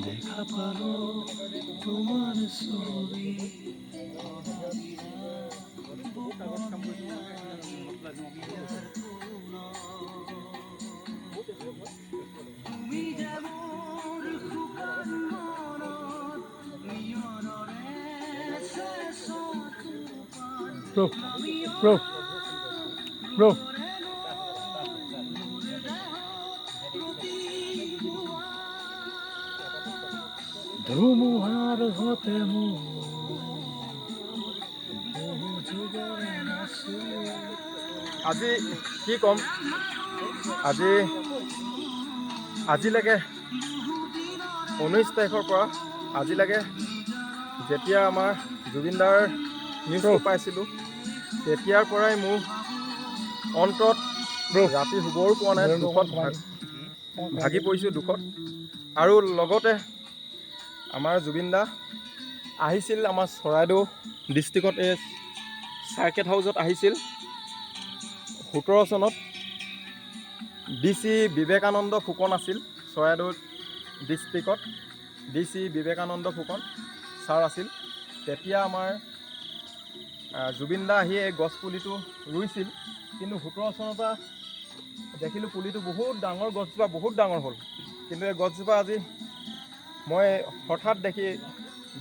দেখা পালো তোমাৰ ছবি তুমি যেমন শুকান মনত নিয়নৰে Bro. ধুমুহাৰ হতে আজি কি ক'ম আজিলৈকে 19 তাৰিখৰ পৰা আজিলৈকে যেতিয়া আমাৰ জুবিনদাৰ নিউজটো পাইছিলোঁ তেতিয়াৰ পৰাই মোৰ অন্তৰত ৰাতি শুবও পোৱা নাই, দুখত ভাগি পৰিছোঁ দুখত। আৰু লগতে আমাৰ জুবিনদা আহিছিল আমাৰ চৰাইদেউ ডিষ্ট্ৰিক্টত এই চাৰ্কেট হাউচত আহিছিল 17 চনত। DC বিবেকানন্দ ফুকন আছিল চৰাইদেউ ডিষ্ট্ৰিক্টত, DC বিবেকানন্দ ফুকন ছাৰ আছিল। তেতিয়া আমাৰ জুবিনদা আহি এই গছপুলিটো ৰুইছিল, কিন্তু 17 চনৰ পৰা দেখিলোঁ পুলিটো বহুত ডাঙৰ, গছজোপা বহুত ডাঙৰ হ'ল। কিন্তু এই গছজোপা আজি মই হঠাৎ দেখি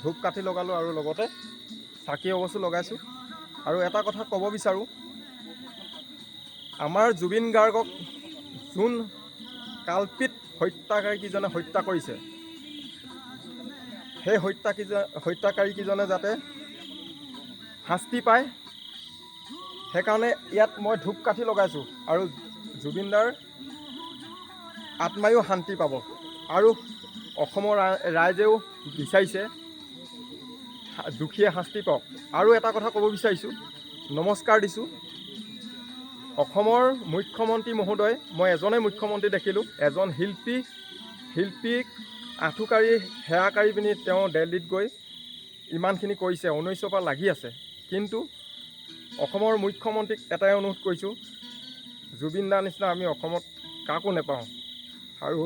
ধূপ কাঠি লগালোঁ আৰু লগতে চাকি অৱশ্যে লগাইছোঁ। আৰু এটা কথা ক'ব বিচাৰোঁ, আমাৰ জুবিন গাৰ্গক যোন কাল্পিত হত্যাকাৰীকেইজনে হত্যা কৰিছে, সেই হত্যাকাৰীকেইজনে যাতে শাস্তি পায়, সেইকাৰণে ইয়াত মই ধূপ কাঠি লগাইছোঁ। আৰু জুবিনদাৰ আত্মায়ো শান্তি পাব। আৰু অসমৰ ৰাইজেও বিচাৰিছে দুখীয়ে শাস্তি পাওক। আৰু এটা কথা ক'ব বিচাৰিছোঁ, নমস্কাৰ দিছোঁ অসমৰ মুখ্যমন্ত্ৰী মহোদয়। মই এজনেই মুখ্যমন্ত্ৰী দেখিলোঁ, এজন শিল্পীক আঁঠুকাঢ়ি সেৱাকাৰি পিনি তেওঁ দিল্লীত গৈ ইমানখিনি কৰিছে, 19ৰ পৰা লাগি আছে। কিন্তু অসমৰ মুখ্যমন্ত্ৰীক এটাই অনুৰোধ কৰিছোঁ, জুবিনদাৰ নিচিনা আমি অসমত কাকো নেপাওঁ। আৰু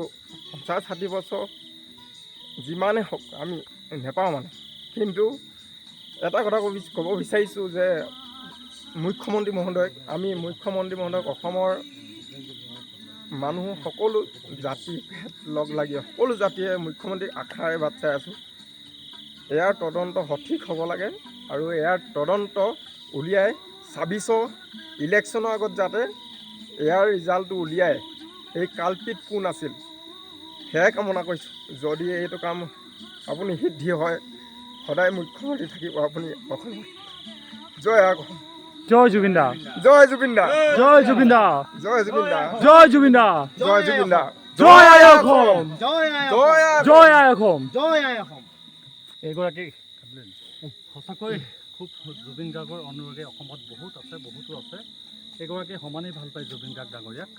50-60 বছৰ যিমানেই হওক আমি নেপাওঁ মানে। কিন্তু এটা কথা ক'ব বিচাৰিছোঁ যে মুখ্যমন্ত্ৰী মহোদয়ক অসমৰ মানুহ সকলো জাতি লগ লাগি সকলো জাতিয়ে মুখ্যমন্ত্ৰীক আশাৰে বাট চাই আছোঁ। ইয়াৰ তদন্ত সঠিক হ'ব লাগে আৰু ইয়াৰ তদন্ত উলিয়াই 26 ইলেকশ্যনৰ আগত যাতে ইয়াৰ ৰিজাল্টটো উলিয়াই এই কাল্পিত কোন আছিল সেয়াই কামনা কৰিছোঁ। যদি এইটো কাম আপুনি সিদ্ধি হয়, সদায় মুখ্যমন্ত্ৰী থাকিব আপুনি অসমত। জয় অসম, জয় জুবিনদা, জয় জুবিনদা, জয় জুবিনদা, জয় জুবিনদা, জয় জুবিনদা, জয় জুবিনদা, জয় আই অসম, জয় আই অসম, জয় আই অসম। এইগৰাকী সঁচাকৈ খুব জুবিন গাৰ্গৰ অনুৰাগী অসমত বহুতো আছে। এগৰাকী সমানেই ভাল পায় জুবিন গাৰ্গ ডাঙৰীয়াক।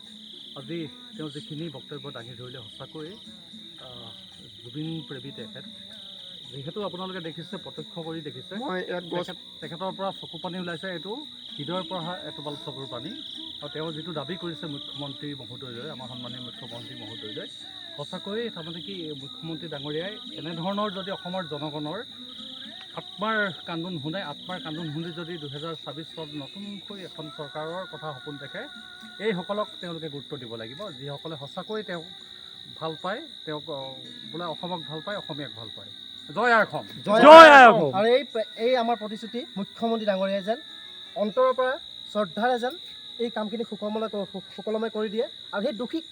আজি তেওঁ যিখিনি বক্তব্য দাঙি ধৰিলে সঁচাকৈ জুবিন প্ৰেমী তেখেত। যিহেতু আপোনালোকে দেখিছে, প্ৰত্যক্ষ কৰি দেখিছে, মই ইয়াত তেখেতৰ পৰা চকু পানী ওলাইছে, এইটো হৃদয়ৰ পৰা এটোপাল চকুৰ পানী। আৰু তেওঁ যিটো দাবী কৰিছে মুখ্যমন্ত্ৰী মহোদয়লৈ, আমাৰ সন্মানীয় মুখ্যমন্ত্ৰী মহোদয়লৈ, সঁচাকৈ তাৰমানে কি মুখ্যমন্ত্ৰী ডাঙৰীয়াই এনেধৰণৰ যদি অসমৰ জনগণৰ আত্মাৰ কান্দোন শুনে যদি 2026 চনত নতুনকৈ এখন চৰকাৰৰ কথা সপোন দেখে, এইসকলক তেওঁলোকে গুৰুত্ব দিব লাগিব, যিসকলে সঁচাকৈ তেওঁক ভাল পায়, তেওঁক বোলে অসমক ভাল পায়, অসমীয়াক ভাল পায়। জয় আই অসম, জয় আই অসম। আৰু এই আমাৰ প্ৰতিশ্ৰুতি মুখ্যমন্ত্ৰী ডাঙৰীয়াই যেন অন্তৰৰ পৰা শ্ৰদ্ধাৰে যেন এই কামখিনি সুকলমে কৰি দিয়ে। আৰু সেই দোষীক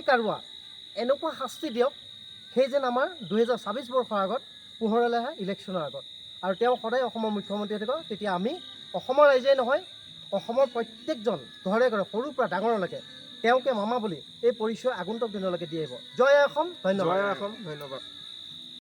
কাৰুৱা এনেকুৱা শাস্তি দিয়ক, সেই যেন আমাৰ 2026 বৰ্ষৰ আগত পোহৰলৈহে ইলেকশ্যনৰ আগত। আৰু তেওঁ সদায় অসমৰ মুখ্যমন্ত্ৰী হৈ থাকিব। তেতিয়া আমি অসমৰ ৰাইজেই নহয়, অসমৰ প্ৰত্যেকজন ঘৰে ঘৰে সৰুৰ পৰা ডাঙৰলৈকে তেওঁকে মামা বুলি এই পৰিচয় আগন্তুক দিনলৈকে দি আহিব। জয় আই অসম, ধন্যবাদ। জয় অসম, ধন্যবাদ।